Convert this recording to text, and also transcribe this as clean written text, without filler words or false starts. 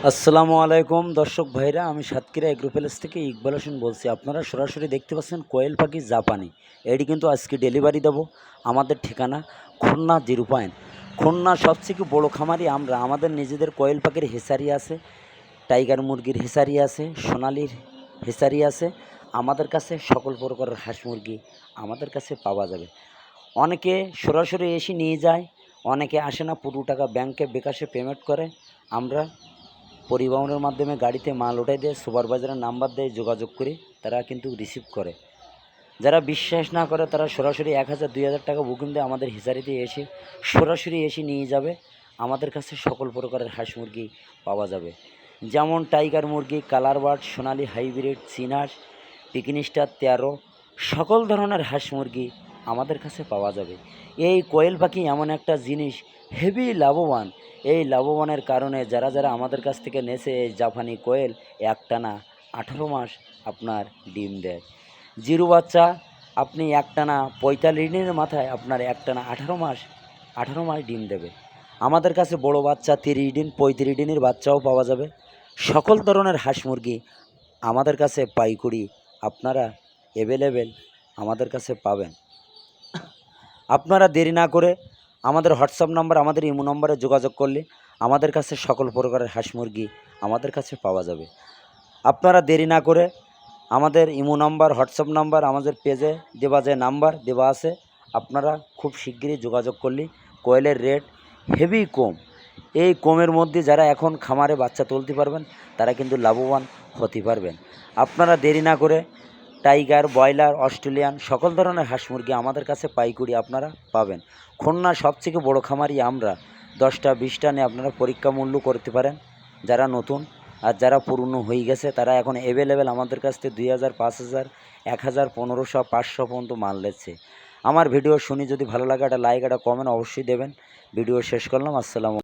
আসসালামু আলাইকুম দর্শক ভাইরা, আমি সাতক্ষীরা এগ্রো প্যালেস থেকে ইকবাল হোসেন বলছি। আপনারা সরাসরি দেখতে পাচ্ছেন কোয়েল পাখি জাপানি। এটি কিন্তু আজকে ডেলিভারি দেবো। আমাদের ঠিকানা খুলনা 0 পয়েন্ট। খুলনা সবথেকে বড় খামারি আমরা। আমাদের নিজেদের কোয়েল পাখির হেসারি আছে, টাইগার মুরগির হেসারি আছে, সোনালির হেসারি আছে। আমাদের কাছে সকল প্রকারের হাঁস মুরগি আমাদের কাছে পাওয়া যাবে। অনেকে সরাসরি এসে নিয়ে যায়, অনেকে আসে না, পুরো টাকা ব্যাংকে বিকাশে পেমেন্ট করে। আমরা পরিবহনের মাধ্যমে গাড়িতে মাল ওঠাই দিয়ে সুপারভাইজারের নাম্বার দিয়ে যোগাযোগ করি, তারা কিন্তু রিসিভ করে। যারা বিশ্বাস না করে তারা সরাসরি 1000-2000 টাকা বুকিং দিয়ে আমাদের হিসারিতে এসে সরাসরি এসে নিয়ে যাবে। আমাদের কাছে সকল প্রকারের হাঁস মুরগি পাওয়া যাবে, যেমন টাইগার মুরগি, কালার বার্ড, সোনালি হাইব্রিড, চীনাস, পিকিন স্টার 13, সকল ধরনের হাঁস মুরগি আমাদের কাছে পাওয়া যাবে। এই কোয়েল পাখি এমন একটা জিনিস, হেভি লাভবান। এই লাভবানের কারণে যারা যারা আমাদের কাছ থেকে নেছে এই জাপানি কোয়েল, একটানা 18 মাস আপনার ডিম দেয়। জিরো বাচ্চা আপনি একটানা 45 দিনের মাথায় আপনার একটানা 18 মাস ডিম দেবে। আমাদের কাছে বড় বাচ্চা 30 দিন 35 দিনের বাচ্চাও পাওয়া যাবে। সকল ধরনের হাঁস মুরগি আমাদের কাছে পাইকারি আপনারা অ্যাভেলেবেল আমাদের কাছে পাবেন। আপনারা দেরি না করে আমাদের হোয়াটসঅ্যাপ নাম্বার, আমাদের ইমো নম্বরে যোগাযোগ করলে আমাদের কাছে সকল প্রকারের হাঁস মুরগি আমাদের কাছে পাওয়া যাবে। আপনারা দেরি না করে আমাদের ইমো নাম্বার, হোয়াটসঅ্যাপ নাম্বার, আমাদের পেজে দেওয়া যে নাম্বার দেওয়া আছে, আপনারা খুব শিগগিরই যোগাযোগ করলে কোয়েলের রেট হেভি কম। এই কমের মধ্যে যারা এখন খামারে বাচ্চা তুলতে পারবেন তারা কিন্তু লাভবান হতে পারবেন। আপনারা দেরি না করে টাইগার, ব্রয়লার, অস্ট্রেলিয়ান সকল ধরনের হাঁস মুরগি আমাদের কাছে পাইকারি আপনারা পাবেন। খুলনার সবথেকে বড় খামারি আমরা। 10টা 20টা নিয়ে আপনারা পরীক্ষা মূল্য করতে পারেন। যারা নতুন আর যারা পুরনো হয়ে গেছে তারা এখন অ্যাভেলেবেল আমাদের কাছ থেকে 2000, 5000, 1000, 1500, 500 পর্যন্ত মাল নিচ্ছে। আমার ভিডিও শুনে যদি ভালো লাগে একটা লাইক, একটা কমেন্ট অবশ্যই দেবেন। ভিডিও শেষ করলাম। আসসালামু